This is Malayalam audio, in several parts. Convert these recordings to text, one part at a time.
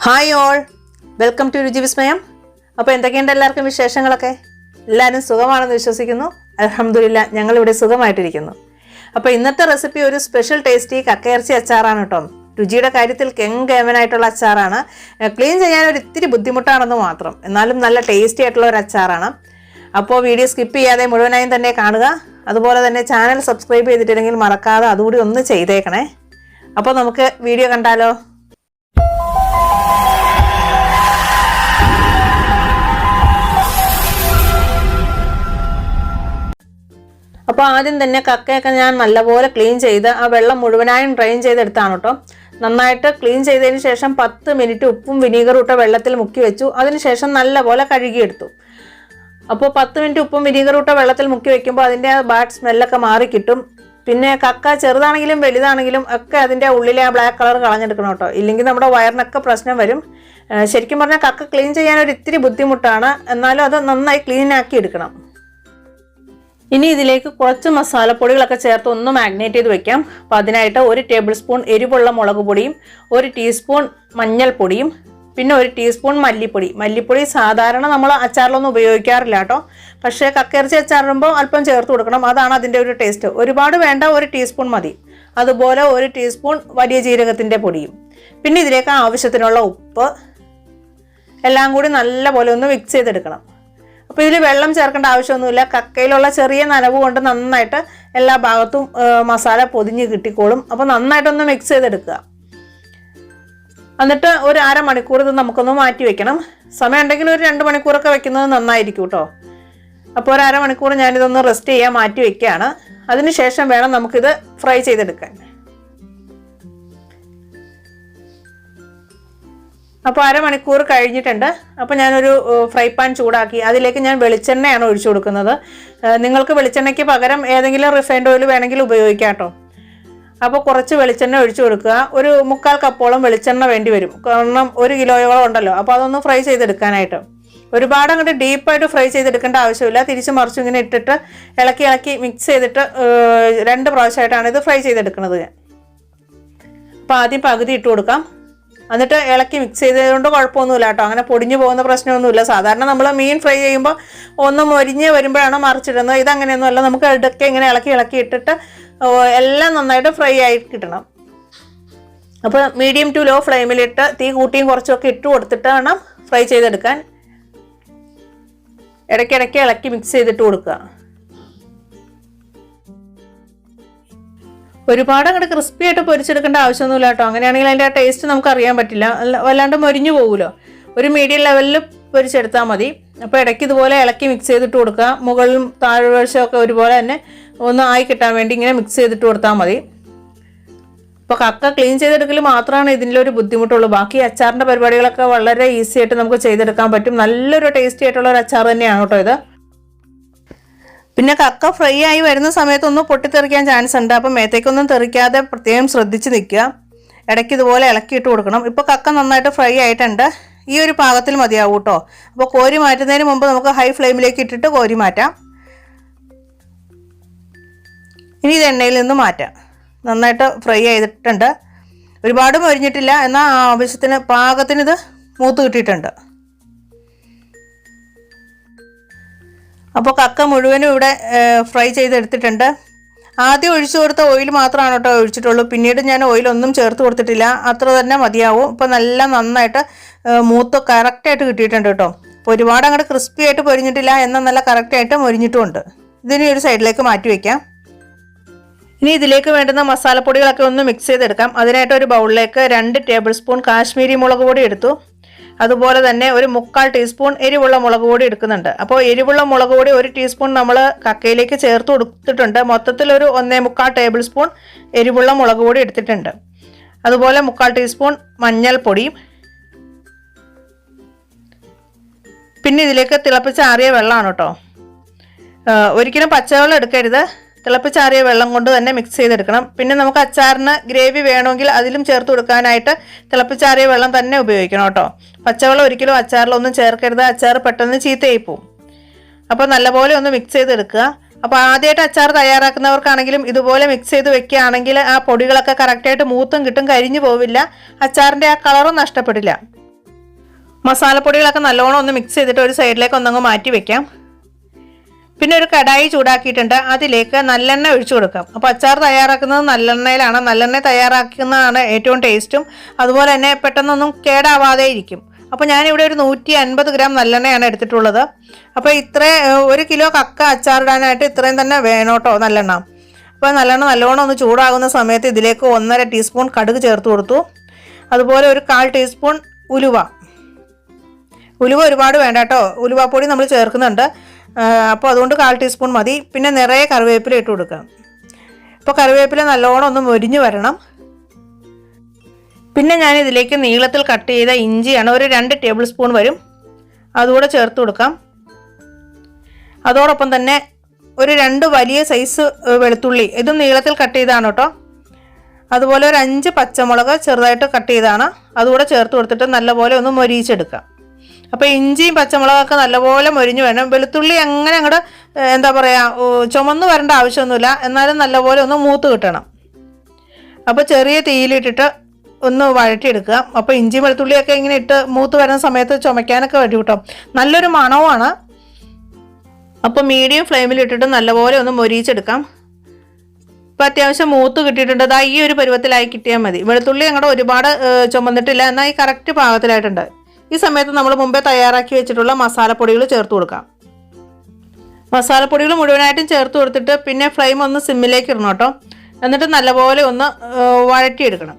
Hi all, welcome to Ruchivismayam. അപ്പോൾ എന്തൊക്കെയുണ്ട് എല്ലാവർക്കും വിശേഷങ്ങളൊക്കെ? എല്ലാവരും സുഖമാണെന്ന് വിശ്വസിക്കുന്നു. അൽഹംദുലില്ലാ, ഞങ്ങളിവിടെ സുഖമായിട്ടിരിക്കുന്നു. അപ്പോൾ ഇന്നത്തെ റെസിപ്പി ഒരു സ്പെഷ്യൽ ടേസ്റ്റി കക്കയിറച്ചി അച്ചാറാണ് കേട്ടോ. രുചിയുടെ കാര്യത്തിൽ കെങ്കേമനായിട്ടുള്ള അച്ചാറാണ്. ക്ലീൻ ചെയ്യാൻ ഒരു ഇത്തിരി ബുദ്ധിമുട്ടാണെന്ന് മാത്രം, എന്നാലും നല്ല ടേസ്റ്റി ആയിട്ടുള്ള ഒരു അച്ചാറാണ്. അപ്പോൾ വീഡിയോ സ്കിപ്പ് ചെയ്യാതെ മുഴുവനായും തന്നെ കാണുക. അതുപോലെ തന്നെ ചാനൽ സബ്സ്ക്രൈബ് ചെയ്തിട്ടില്ലെങ്കിൽ മറക്കാതെ അതുകൂടി ഒന്ന് ചെയ്തേക്കണേ. അപ്പോൾ നമുക്ക് വീഡിയോ കണ്ടാലോ? അപ്പോൾ ആദ്യം തന്നെ കക്കയൊക്കെ ഞാൻ നല്ലപോലെ ക്ലീൻ ചെയ്ത് ആ വെള്ളം മുഴുവനായും ഡ്രെയിൻ ചെയ്തെടുത്താണ് കേട്ടോ. നന്നായിട്ട് ക്ലീൻ ചെയ്തതിന് ശേഷം 10 മിനിറ്റ് ഉപ്പും വിനീഗറും ഇട്ട വെള്ളത്തിൽ മുക്കി വെച്ചു. അതിനുശേഷം നല്ലപോലെ കഴുകിയെടുത്തു. അപ്പോൾ 10 മിനിറ്റ് ഉപ്പും വിനീഗറും ഇട്ട വെള്ളത്തിൽ മുക്കി വെക്കുമ്പോൾ അതിൻ്റെ ബാഡ് സ്മെല്ലൊക്കെ മാറി കിട്ടും. പിന്നെ കക്ക ചെറുതാണെങ്കിലും വലുതാണെങ്കിലും ഒക്കെ അതിൻ്റെ ഉള്ളിലെ ആ ബ്ലാക്ക് കളർ കളഞ്ഞെടുക്കണം കേട്ടോ, ഇല്ലെങ്കിൽ നമ്മുടെ വയറിനൊക്കെ പ്രശ്നം വരും. ശരിക്കും പറഞ്ഞാൽ കക്ക ക്ലീൻ ചെയ്യാൻ ഒരു ഇത്തിരി ബുദ്ധിമുട്ടാണ്, എന്നാലും അത് നന്നായി ക്ലീൻ ആക്കി എടുക്കണം. ഇനി ഇതിലേക്ക് കുറച്ച് മസാലപ്പൊടികളൊക്കെ ചേർത്ത് ഒന്ന് മാഗ്നേറ്റ് ചെയ്ത് വെക്കാം. അപ്പോൾ അതിനായിട്ട് 1 ടേബിൾ സ്പൂൺ എരിവുള്ള മുളക് പൊടിയും 1 ടീസ്പൂൺ മഞ്ഞൾപ്പൊടിയും പിന്നെ 1 ടീസ്പൂൺ മല്ലിപ്പൊടി സാധാരണ നമ്മൾ അച്ചാറിലൊന്നും ഉപയോഗിക്കാറില്ല കേട്ടോ, പക്ഷേ കക്കയിറച്ചി അച്ചാറിടുമ്പോൾ അല്പം ചേർത്ത് കൊടുക്കണം, അതാണ് അതിൻ്റെ ഒരു ടേസ്റ്റ്. ഒരുപാട് വേണ്ട, 1 ടീസ്പൂൺ മതി. അതുപോലെ 1 ടീസ്പൂൺ വലിയ ജീരകത്തിൻ്റെ പൊടിയും, പിന്നെ ഇതിലേക്ക് ആവശ്യത്തിനുള്ള ഉപ്പ് എല്ലാം കൂടി നല്ലപോലെ ഒന്ന് മിക്സ് ചെയ്തെടുക്കണം. അപ്പോൾ ഇതിൽ വെള്ളം ചേർക്കേണ്ട ആവശ്യമൊന്നുമില്ല. കക്കയിലുള്ള ചെറിയ നനവ് കൊണ്ട് നന്നായിട്ട് എല്ലാ ഭാഗത്തും മസാല പൊതിഞ്ഞ് കിട്ടിക്കോളും. അപ്പോൾ നന്നായിട്ടൊന്ന് മിക്സ് ചെയ്തെടുക്കുക. എന്നിട്ട് ഒരു അരമണിക്കൂർ ഇത് നമുക്കൊന്ന് മാറ്റി വെക്കണം. സമയം ഉണ്ടെങ്കിൽ ഒരു 2 മണിക്കൂറൊക്കെ വെക്കുന്നത് നന്നായിരിക്കും കേട്ടോ. അപ്പോൾ ഒരു അരമണിക്കൂർ ഞാനിതൊന്ന് റെസ്റ്റ് ചെയ്യാൻ മാറ്റി വെക്കുകയാണ്. അതിനുശേഷം വേണം നമുക്കിത് ഫ്രൈ ചെയ്തെടുക്കാൻ. അപ്പോൾ അരമണിക്കൂർ കഴിഞ്ഞിട്ടുണ്ട്. അപ്പോൾ ഞാനൊരു ഫ്രൈ പാൻ ചൂടാക്കി അതിലേക്ക് ഞാൻ വെളിച്ചെണ്ണയാണ് ഒഴിച്ചു കൊടുക്കുന്നത്. നിങ്ങൾക്ക് വെളിച്ചെണ്ണയ്ക്ക് പകരം ഏതെങ്കിലും റിഫൈൻഡ് ഓയിൽ വേണമെങ്കിൽ ഉപയോഗിക്കാം കേട്ടോ. അപ്പോൾ കുറച്ച് വെളിച്ചെണ്ണ ഒഴിച്ചു കൊടുക്കുക. ഒരു 3/4 കപ്പോളം വെളിച്ചെണ്ണ വേണ്ടി വരും, കാരണം 1 കിലോയോളം ഉണ്ടല്ലോ. അപ്പോൾ അതൊന്ന് ഫ്രൈ ചെയ്തെടുക്കാനായിട്ട് ഒരുപാട് അങ്ങോട്ട് ഡീപ്പായിട്ട് ഫ്രൈ ചെയ്തെടുക്കേണ്ട ആവശ്യമില്ല. തിരിച്ച് മറിച്ച് ഇങ്ങനെ ഇട്ടിട്ട് ഇളക്കി മിക്സ് ചെയ്തിട്ട് 2 പ്രാവശ്യമായിട്ടാണ് ഇത് ഫ്രൈ ചെയ്തെടുക്കുന്നത്. അപ്പോൾ ആദ്യം പകുതി ഇട്ട് കൊടുക്കാം, എന്നിട്ട് ഇളക്കി മിക്സ് ചെയ്തതുകൊണ്ട് കുഴപ്പമൊന്നുമില്ല കേട്ടോ, അങ്ങനെ പൊടിഞ്ഞു പോകുന്ന പ്രശ്നമൊന്നുമില്ല. സാധാരണ നമ്മൾ മീൻ ഫ്രൈ ചെയ്യുമ്പോൾ ഒന്ന് മൊരിഞ്ഞ് വരുമ്പോഴാണ് മറിച്ചിടുന്നത്. ഇതങ്ങനെയൊന്നുമല്ല, നമുക്ക് ഇടയ്ക്ക് ഇങ്ങനെ ഇളക്കി ഇട്ടിട്ട് എല്ലാം നന്നായിട്ട് ഫ്രൈ ആയി കിട്ടണം. അപ്പോൾ മീഡിയം ടു ലോ ഫ്ലെയിമിലിട്ട് തീ കൂട്ടിയും കുറച്ചൊക്കെ ഇട്ട് കൊടുത്തിട്ട് വേണം ഫ്രൈ ചെയ്തെടുക്കാൻ. ഇടയ്ക്കിടയ്ക്ക് ഇളക്കി മിക്സ് ചെയ്തിട്ട് കൊടുക്കുക. ഒരുപാട് അങ്ങോട്ട് ക്രിസ്പി ആയിട്ട് പൊരിച്ചെടുക്കേണ്ട ആവശ്യമൊന്നുമില്ല കേട്ടോ, അങ്ങനെയാണെങ്കിൽ അതിൻ്റെ ആ ടേസ്റ്റ് നമുക്ക് അറിയാൻ പറ്റില്ല, വല്ലാണ്ട് മൊരിഞ്ഞു പോകുമല്ലോ. ഒരു മീഡിയം ലെവലിൽ പൊരിച്ചെടുത്താൽ മതി. അപ്പോൾ ഇടയ്ക്ക് ഇതുപോലെ ഇളക്കി മിക്സ് ചെയ്തിട്ട് കൊടുക്കുക. മുകളിലും താഴ്വശമൊക്കെ ഒരുപോലെ തന്നെ ഒന്ന് ആയി കിട്ടാൻ വേണ്ടി ഇങ്ങനെ മിക്സ് ചെയ്തിട്ട് കൊടുത്താൽ മതി. അപ്പോൾ കക്ക ക്ലീൻ ചെയ്തെടുക്കൽ മാത്രമാണ് ഇതിലൊരു ബുദ്ധിമുട്ടുള്ളൂ. ബാക്കി അച്ചാറിൻ്റെ പരിപാടികളൊക്കെ വളരെ ഈസി ആയിട്ട് നമുക്ക് ചെയ്തെടുക്കാൻ പറ്റും. നല്ലൊരു ടേസ്റ്റി ആയിട്ടുള്ള ഒരു അച്ചാർ തന്നെയാണ് കേട്ടോ ഇത്. പിന്നെ കക്ക ഫ്രൈ ആയി വരുന്ന സമയത്തൊന്നും പൊട്ടിത്തെറിക്കാൻ ചാൻസ് ഉണ്ട്, അപ്പം മേത്തേക്കൊന്നും തെറിക്കാതെ പ്രത്യേകം ശ്രദ്ധിച്ച് നിൽക്കുക. ഇടയ്ക്ക് ഇതുപോലെ ഇളക്കിയിട്ട് കൊടുക്കണം. ഇപ്പോൾ കക്ക നന്നായിട്ട് ഫ്രൈ ആയിട്ടുണ്ട്. ഈ ഒരു പാകത്തിൽ മതിയാവും കേട്ടോ. അപ്പോൾ കോരി മാറ്റുന്നതിന് മുമ്പ് നമുക്ക് ഹൈ ഫ്ലെയിമിലേക്ക് ഇട്ടിട്ട് കോരി മാറ്റാം. ഇനി ഇത് എണ്ണയിൽ നിന്ന് മാറ്റാം. നന്നായിട്ട് ഫ്രൈ ചെയ്തിട്ടുണ്ട്, ഒരുപാട് മൊരിഞ്ഞിട്ടില്ല, എന്നാൽ ആവശ്യത്തിന് പാകത്തിന് ഇത് മൂത്ത് കിട്ടിയിട്ടുണ്ട്. അപ്പോൾ കക്ക മുഴുവനും ഇവിടെ ഫ്രൈ ചെയ്തെടുത്തിട്ടുണ്ട്. ആദ്യം ഒഴിച്ചു കൊടുത്ത ഓയിൽ മാത്രമാണ് കേട്ടോ ഒഴിച്ചിട്ടുള്ളൂ, പിന്നീട് ഞാൻ ഓയിലൊന്നും ചേർത്ത് കൊടുത്തിട്ടില്ല. അത്ര തന്നെ മതിയാവും. ഇപ്പോൾ നല്ല നന്നായിട്ട് മൂത്ത് കറക്റ്റായിട്ട് കിട്ടിയിട്ടുണ്ട് കേട്ടോ. അപ്പോൾ ഒരുപാട് അങ്ങോട്ട് ക്രിസ്പി ആയിട്ട് പൊരിഞ്ഞിട്ടില്ല, എന്നാൽ നല്ല കറക്റ്റായിട്ട് മൊരിഞ്ഞിട്ടുമുണ്ട്. ഇതിനെ ഒരു സൈഡിലേക്ക് മാറ്റി വയ്ക്കാം. ഇനി ഇതിലേക്ക് വേണ്ടുന്ന മസാലപ്പൊടികളൊക്കെ ഒന്ന് മിക്സ് ചെയ്തെടുക്കാം. അതിനായിട്ട് ഒരു ബൗളിലേക്ക് 2 ടേബിൾ സ്പൂൺ കാശ്മീരി മുളക് പൊടി എടുത്തു. അതുപോലെ തന്നെ ഒരു 3/4 ടീസ്പൂൺ എരിവുള്ള മുളക് പൊടി എടുക്കുന്നുണ്ട്. അപ്പോൾ എരിവുള്ള മുളക് പൊടി 1 ടീസ്പൂൺ നമ്മൾ കക്കയിലേക്ക് ചേർത്ത് കൊടുത്തിട്ടുണ്ട്. മൊത്തത്തിൽ ഒരു 1.25 ടേബിൾ സ്പൂൺ എരിവുള്ള മുളക് പൊടി എടുത്തിട്ടുണ്ട്. അതുപോലെ 3/4 ടീസ്പൂൺ മഞ്ഞൾപ്പൊടിയും, പിന്നെ ഇതിലേക്ക് തിളപ്പിച്ചാറിയ വെള്ളമാണ് കേട്ടോ. ഒരിക്കലും പച്ചവെള്ളം എടുക്കരുത്, തിളപ്പിച്ചാറിയ വെള്ളം കൊണ്ട് തന്നെ മിക്സ് ചെയ്തെടുക്കണം. പിന്നെ നമുക്ക് അച്ചാറിന് ഗ്രേവി വേണമെങ്കിൽ അതിലും ചേർത്ത് കൊടുക്കാനായിട്ട് തിളപ്പിച്ചാറിയ വെള്ളം തന്നെ ഉപയോഗിക്കണം കേട്ടോ. പച്ചവെള്ളം ഒരിക്കലും അച്ചാറിലൊന്നും ചേർക്കരുത്, അച്ചാർ പെട്ടെന്ന് ചീത്തയായി പോവും. അപ്പോൾ നല്ലപോലെ ഒന്ന് മിക്സ് ചെയ്തെടുക്കുക. അപ്പോൾ ആദ്യമായിട്ട് അച്ചാർ തയ്യാറാക്കുന്നവർക്കാണെങ്കിലും ഇതുപോലെ മിക്സ് ചെയ്ത് വെക്കുകയാണെങ്കിൽ ആ പൊടികളൊക്കെ കറക്റ്റായിട്ട് മൂത്തും കിട്ടും, കരിഞ്ഞു പോവില്ല, അച്ചാറിൻ്റെ ആ കളറും നഷ്ടപ്പെടില്ല. മസാലപ്പൊടികളൊക്കെ നല്ലോണം ഒന്ന് മിക്സ് ചെയ്തിട്ട് ഒരു സൈഡിലേക്ക് ഒന്നങ്ങ് മാറ്റി വെക്കാം. പിന്നെ ഒരു കടായി ചൂടാക്കിയിട്ടുണ്ട്, അതിലേക്ക് നല്ലെണ്ണ ഒഴിച്ചു കൊടുക്കാം. അപ്പോൾ അച്ചാർ തയ്യാറാക്കുന്നത് നല്ലെണ്ണയിലാണ്. നല്ലെണ്ണ തയ്യാറാക്കുന്നതാണ് ഏറ്റവും ടേസ്റ്റും, അതുപോലെ തന്നെ പെട്ടെന്നൊന്നും കേടാവാതെ ഇരിക്കും. അപ്പോൾ ഞാനിവിടെ ഒരു 150 ഗ്രാം നല്ലെണ്ണയാണ് എടുത്തിട്ടുള്ളത്. അപ്പോൾ 1 കിലോ കക്ക അച്ചാറിടാനായിട്ട് ഇത്രയും തന്നെ വേണം കേട്ടോ നല്ലെണ്ണ. അപ്പോൾ നല്ലെണ്ണ നല്ലോണം ഒന്ന് ചൂടാകുന്ന സമയത്ത് ഇതിലേക്ക് 1.5 ടീസ്പൂൺ കടുക് ചേർത്ത് കൊടുത്തു. അതുപോലെ ഒരു 1/4 ടീസ്പൂൺ ഉലുവ ഒരുപാട് വേണ്ട കേട്ടോ, ഉലുവാപ്പൊടി നമ്മൾ ചേർക്കുന്നുണ്ട്. അപ്പോൾ അതുകൊണ്ട് 1/4 ടീസ്പൂൺ മതി. പിന്നെ നിറയെ കറിവേപ്പില ഇട്ട് കൊടുക്കാം. അപ്പോൾ കറിവേപ്പില നല്ലോണം ഒന്ന് മൊരിഞ്ഞ് വരണം. പിന്നെ ഞാൻ ഇതിലേക്ക് നീളത്തിൽ കട്ട് ചെയ്ത ഇഞ്ചിയാണ്, ഒരു 2 ടേബിൾ സ്പൂൺ വരും, അതുകൂടെ ചേർത്ത് കൊടുക്കാം. അതോടൊപ്പം തന്നെ ഒരു 2 വലിയ സൈസ് വെളുത്തുള്ളി, ഇതും നീളത്തിൽ കട്ട് ചെയ്താണ് കേട്ടോ. അതുപോലെ ഒരു 5 പച്ചമുളക് ചെറുതായിട്ട് കട്ട് ചെയ്താണ്, അതുകൂടെ ചേർത്ത് കൊടുത്തിട്ട് നല്ലപോലെ ഒന്ന് മൊരിയിച്ചെടുക്കാം. അപ്പോൾ ഇഞ്ചിയും പച്ചമുളകൊക്കെ നല്ലപോലെ മൊരിഞ്ഞ് വേണം. വെളുത്തുള്ളി അങ്ങനെ അങ്ങോട്ട് എന്താ പറയുക, ചുമന്ന് വരേണ്ട ആവശ്യമൊന്നുമില്ല, എന്നാലും നല്ലപോലെ ഒന്ന് മൂത്ത് കിട്ടണം. അപ്പോൾ ചെറിയ തീയിലിട്ടിട്ട് ഒന്ന് വഴറ്റിയെടുക്കുക. അപ്പോൾ ഇഞ്ചി വെളുത്തുള്ളിയൊക്കെ ഇങ്ങനെ ഇട്ട് മൂത്ത് വരുന്ന സമയത്ത് ചുമയ്ക്കാനൊക്കെ വരും കേട്ടോ, നല്ലൊരു മണവുമാണ്. അപ്പോൾ മീഡിയം ഫ്ലെയിമിലിട്ടിട്ട് നല്ലപോലെ ഒന്ന് മൊരിയിച്ചെടുക്കാം. ഇപ്പോൾ അത്യാവശ്യം മൂത്ത് കിട്ടിയിട്ടുണ്ട്. അതാ ഈ ഒരു പരുവത്തിലായി കിട്ടിയാൽ മതി. വെളുത്തുള്ളി അങ്ങോട്ട് ഒരുപാട് ചുമന്നിട്ടില്ല, എന്നാൽ ഈ കറക്റ്റ് പാകത്തിലായിട്ടുണ്ട്. ഈ സമയത്ത് നമ്മൾ മുമ്പേ തയ്യാറാക്കി വെച്ചിട്ടുള്ള മസാലപ്പൊടികൾ ചേർത്ത് കൊടുക്കാം. മസാലപ്പൊടികൾ മുഴുവനായിട്ടും ചേർത്ത് കൊടുത്തിട്ട് പിന്നെ ഫ്ലെയിം ഒന്ന് സിമ്മിലേക്ക് ഇടണം കേട്ടോ. എന്നിട്ട് നല്ലപോലെ ഒന്ന് വഴറ്റിയെടുക്കണം.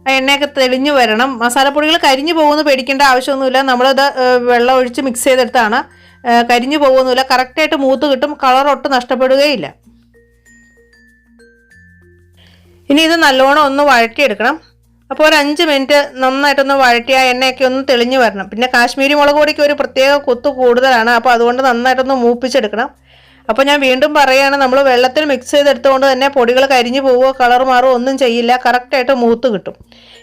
ആ എണ്ണയൊക്കെ തെളിഞ്ഞു വരണം. മസാലപ്പൊടികൾ കരിഞ്ഞു പോകുമെന്ന് പേടിക്കേണ്ട ആവശ്യമൊന്നുമില്ല. നമ്മളത് വെള്ളം ഒഴിച്ച് മിക്സ് ചെയ്തെടുത്താണ്, കരിഞ്ഞു പോകുന്നില്ല, കറക്റ്റായിട്ട് മൂത്ത് കിട്ടും, കളർ ഒട്ടും നഷ്ടപ്പെടുകയില്ല. ഇനി ഇത് നല്ലോണം ഒന്ന് വഴറ്റിയെടുക്കണം. അപ്പോൾ ഒരു 5 മിനിറ്റ് നന്നായിട്ടൊന്ന് വഴറ്റി ആ എണ്ണയൊക്കെ ഒന്ന് തെളിഞ്ഞു വരണം. പിന്നെ കാശ്മീരി മുളക് പൊടിക്ക് ഒരു പ്രത്യേക കുത്ത് കൂടുതലാണ്, അപ്പോൾ അതുകൊണ്ട് നന്നായിട്ടൊന്ന് മൂപ്പിച്ചെടുക്കണം. അപ്പോൾ ഞാൻ വീണ്ടും പറയുകയാണ്, നമ്മൾ വെള്ളത്തിൽ മിക്സ് ചെയ്തെടുത്തുകൊണ്ട് തന്നെ പൊടികൾ കരിഞ്ഞു പോവുകയോ കളർ മാറുകയോ ഒന്നും ചെയ്യില്ല, കറക്റ്റായിട്ട് മൂത്ത് കിട്ടും.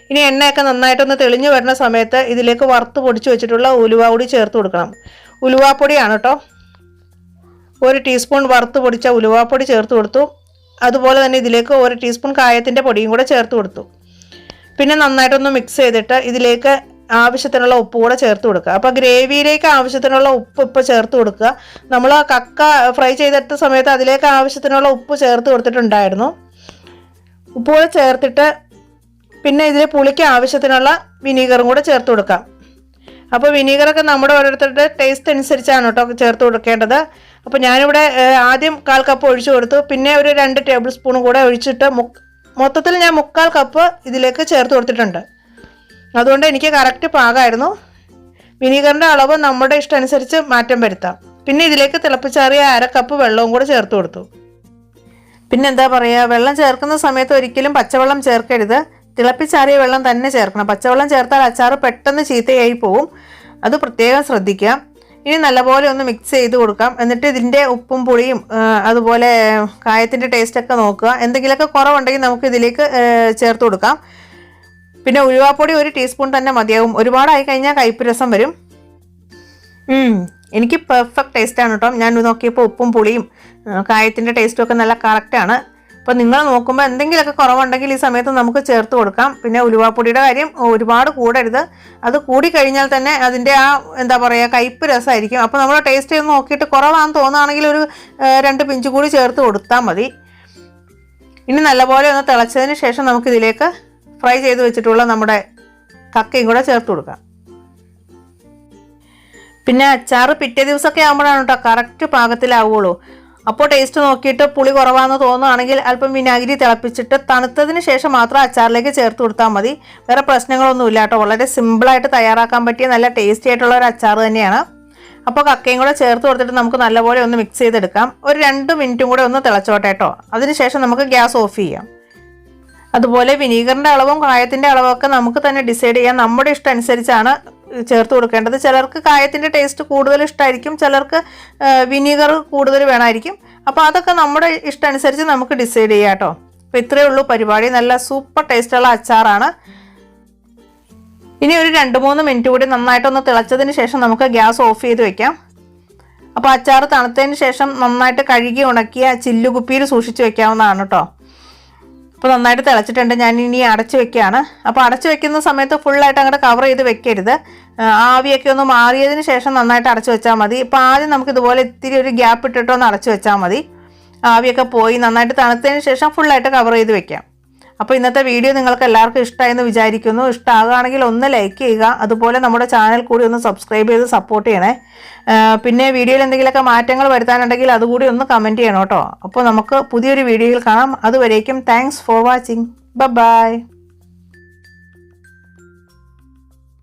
ഇനി എണ്ണയൊക്കെ നന്നായിട്ടൊന്ന് തെളിഞ്ഞു വരുന്ന സമയത്ത് ഇതിലേക്ക് വറുത്ത് പൊടിച്ച് വെച്ചിട്ടുള്ള ഉലുവ കൂടി ചേർത്ത് കൊടുക്കണം. ഉലുവാപ്പൊടിയാണ് കേട്ടോ, 1 ടീസ്പൂൺ വറുത്ത് പൊടിച്ച ഉലുവാപ്പൊടി ചേർത്ത് കൊടുത്തു. അതുപോലെ തന്നെ ഇതിലേക്ക് 1 ടീസ്പൂൺ കായത്തിൻ്റെ പൊടിയും കൂടെ ചേർത്ത് കൊടുത്തു. പിന്നെ നന്നായിട്ടൊന്ന് മിക്സ് ചെയ്തിട്ട് ഇതിലേക്ക് ആവശ്യത്തിനുള്ള ഉപ്പ് കൂടെ ചേർത്ത് കൊടുക്കുക. അപ്പോൾ ഗ്രേവിയിലേക്ക് ആവശ്യത്തിനുള്ള ഉപ്പ് ഇപ്പോൾ ചേർത്ത് കൊടുക്കുക. നമ്മൾ കക്ക ഫ്രൈ ചെയ്തെടുത്ത സമയത്ത് അതിലേക്ക് ആവശ്യത്തിനുള്ള ഉപ്പ് ചേർത്ത് കൊടുത്തിട്ടുണ്ടായിരുന്നു. ഉപ്പ് കൂടെ ചേർത്തിട്ട് പിന്നെ ഇതിൽ പുളിക്ക് ആവശ്യത്തിനുള്ള വിനീഗറും കൂടെ ചേർത്ത് കൊടുക്കാം. അപ്പോൾ വിനീഗറൊക്കെ നമ്മുടെ ഓരോരുത്തരുടെ ടേസ്റ്റ് അനുസരിച്ചാണ് കേട്ടോ ചേർത്ത് കൊടുക്കേണ്ടത്. അപ്പോൾ ഞാനിവിടെ ആദ്യം 1/4 കപ്പ് ഒഴിച്ചു കൊടുത്തു. പിന്നെ ഒരു 2 ടേബിൾ സ്പൂൺ കൂടെ ഒഴിച്ചിട്ട് മൊത്തത്തിൽ ഞാൻ 3/4 കപ്പ് ഇതിലേക്ക് ചേർത്ത് കൊടുത്തിട്ടുണ്ട്. അതുകൊണ്ട് എനിക്ക് കറക്റ്റ് പാകമായിരുന്നു. വിനീഗറിൻ്റെ അളവ് നമ്മുടെ ഇഷ്ടമനുസരിച്ച് മാറ്റം വരുത്താം. പിന്നെ ഇതിലേക്ക് തിളപ്പിച്ചാറിയ 1/2 കപ്പ് വെള്ളവും കൂടെ ചേർത്ത് കൊടുത്തു. പിന്നെ എന്താ പറയുക, വെള്ളം ചേർക്കുന്ന സമയത്ത് ഒരിക്കലും പച്ചവെള്ളം ചേർക്കരുത്, തിളപ്പിച്ചാറിയ വെള്ളം തന്നെ ചേർക്കണം. പച്ചവെള്ളം ചേർത്താൽ അച്ചാർ പെട്ടെന്ന് ചീത്തയായി പോവും, അത് പ്രത്യേകം ശ്രദ്ധിക്കുക. ഇനി നല്ലപോലെ ഒന്ന് മിക്സ് ചെയ്ത് കൊടുക്കാം. എന്നിട്ട് ഇതിൻ്റെ ഉപ്പും പുളിയും അതുപോലെ കായത്തിൻ്റെ ടേസ്റ്റൊക്കെ നോക്കുക. എന്തെങ്കിലുമൊക്കെ കുറവുണ്ടെങ്കിൽ നമുക്ക് ഇതിലേക്ക് ചേർത്ത് കൊടുക്കാം. പിന്നെ ഉലുവാപ്പൊടി 1 ടീസ്പൂൺ തന്നെ മതിയാവും, ഒരുപാടായി കഴിഞ്ഞാൽ കയ്പ്പ് രസം വരും. എനിക്ക് പെർഫെക്റ്റ് ടേസ്റ്റാണ് കേട്ടോ. ഞാൻ നോക്കിയപ്പോൾ ഉപ്പും പുളിയും കായത്തിൻ്റെ ടേസ്റ്റും ഒക്കെ നല്ല കറക്റ്റാണ്. അപ്പോൾ നിങ്ങൾ നോക്കുമ്പോൾ എന്തെങ്കിലുമൊക്കെ കുറവുണ്ടെങ്കിൽ ഈ സമയത്ത് നമുക്ക് ചേർത്ത് കൊടുക്കാം. പിന്നെ ഉലുവാപ്പൊടിയുടെ കാര്യം ഒരുപാട് കൂടരുത്, അത് കൂടിക്കഴിഞ്ഞാൽ തന്നെ അതിൻ്റെ ആ എന്താ പറയുക കയ്പ്പ് രസമായിരിക്കും. അപ്പോൾ നമ്മൾ ടേസ്റ്റ് ചെയ്ത് നോക്കിയിട്ട് കുറവാണെന്ന് തോന്നുകയാണെങ്കിൽ ഒരു 2 പിഞ്ച് കൂടി ചേർത്ത് കൊടുത്താൽ മതി. ഇനി നല്ലപോലെ ഒന്ന് തിളച്ചതിന് ശേഷം നമുക്കിതിലേക്ക് ഫ്രൈ ചെയ്ത് വെച്ചിട്ടുള്ള നമ്മുടെ കക്കയും കൂടെ ചേർത്ത് കൊടുക്കാം. പിന്നെ അച്ചാർ പിറ്റേ ദിവസമൊക്കെ ആകുമ്പോഴാണ് കേട്ടോ കറക്റ്റ് പാകത്തിലാവുള്ളൂ. അപ്പോൾ ടേസ്റ്റ് നോക്കിയിട്ട് പുളി കുറവാണെന്ന് തോന്നുകയാണെങ്കിൽ അല്പം വിനാഗിരി തിളപ്പിച്ചിട്ട് തണുത്തതിന് ശേഷം മാത്രം അച്ചാറിലേക്ക് ചേർത്ത് കൊടുത്താൽ മതി. വേറെ പ്രശ്നങ്ങളൊന്നുമില്ല കേട്ടോ. വളരെ സിമ്പിളായിട്ട് തയ്യാറാക്കാൻ പറ്റിയ നല്ല ടേസ്റ്റി ആയിട്ടുള്ള ഒരു അച്ചാർ തന്നെയാണ്. അപ്പോൾ കക്കയും കൂടെ ചേർത്ത് കൊടുത്തിട്ട് നമുക്ക് നല്ലപോലെ ഒന്ന് മിക്സ് ചെയ്തെടുക്കാം. ഒരു 2 മിനിറ്റും കൂടെ ഒന്ന് തിളച്ചോട്ടെ കേട്ടോ. അതിനുശേഷം നമുക്ക് ഗ്യാസ് ഓഫ് ചെയ്യാം. അതുപോലെ വിനീഗറിൻ്റെ അളവും കായത്തിൻ്റെ അളവൊക്കെ നമുക്ക് തന്നെ ഡിസൈഡ് ചെയ്യാം. നമ്മുടെ ഇഷ്ടം അനുസരിച്ചാണ് ചേർത്ത് കൊടുക്കേണ്ടത്. ചിലർക്ക് കായത്തിൻ്റെ ടേസ്റ്റ് കൂടുതൽ ഇഷ്ടമായിരിക്കും, ചിലർക്ക് വിനീഗർ കൂടുതൽ വേണമായിരിക്കും. അപ്പോൾ അതൊക്കെ നമ്മുടെ ഇഷ്ടം അനുസരിച്ച് നമുക്ക് ഡിസൈഡ് ചെയ്യാം കേട്ടോ. അപ്പോൾ ഇത്രയേ ഉള്ളൂ പരിപാടി. നല്ല സൂപ്പർ ടേസ്റ്റുള്ള അച്ചാറാണ്. ഇനി ഒരു 2-3 മിനിറ്റ് കൂടി നന്നായിട്ടൊന്ന് തിളച്ചതിന് ശേഷം നമുക്ക് ഗ്യാസ് ഓഫ് ചെയ്ത് വെക്കാം. അപ്പോൾ അച്ചാർ തണുത്തതിന് ശേഷം നന്നായിട്ട് കഴുകി ഉണക്കിയ ചില്ലുകുപ്പിയിൽ സൂക്ഷിച്ച് വെക്കാവുന്നതാണ് കേട്ടോ. അപ്പോൾ നന്നായിട്ട് തിളച്ചിട്ടുണ്ട്. ഞാൻ ഇനി അടച്ചു വെക്കുകയാണ്. അപ്പോൾ അടച്ചു വെക്കുന്ന സമയത്ത് ഫുള്ളായിട്ട് അങ്ങോട്ട് കവർ ചെയ്ത് വെക്കരുത്. ആവിയൊക്കെ ഒന്ന് മാറിയതിന് ശേഷം നന്നായിട്ട് അടച്ചു വെച്ചാൽ മതി. ഇപ്പോൾ ആദ്യം നമുക്ക് ഇതുപോലെ ഇത്തിരി ഒരു ഗ്യാപ്പ് ഇട്ടിട്ടൊന്ന് അടച്ചു വെച്ചാൽ മതി. ആവിയൊക്കെ പോയി നന്നായിട്ട് തണുത്തതിന് ശേഷം ഫുള്ളായിട്ട് കവർ ചെയ്ത് വെക്കാം. അപ്പോൾ ഇന്നത്തെ വീഡിയോ നിങ്ങൾക്ക് എല്ലാവർക്കും ഇഷ്ടമായെന്ന് വിചാരിക്കുന്നു. ഇഷ്ടമാകുകയാണെങ്കിൽ ഒന്ന് ലൈക്ക് ചെയ്യുക. അതുപോലെ നമ്മുടെ ചാനൽ കൂടി ഒന്ന് സബ്സ്ക്രൈബ് ചെയ്ത് സപ്പോർട്ട് ചെയ്യണേ. പിന്നെ വീഡിയോയിൽ എന്തെങ്കിലുമൊക്കെ മാറ്റങ്ങൾ വരുത്താനുണ്ടെങ്കിൽ അതുകൂടി ഒന്ന് കമൻറ്റ് ചെയ്യണം കേട്ടോ. അപ്പോൾ നമുക്ക് പുതിയൊരു വീഡിയോയിൽ കാണാം. അതുവരേക്കും താങ്ക്സ് ഫോർ വാച്ചിങ്. ബൈ.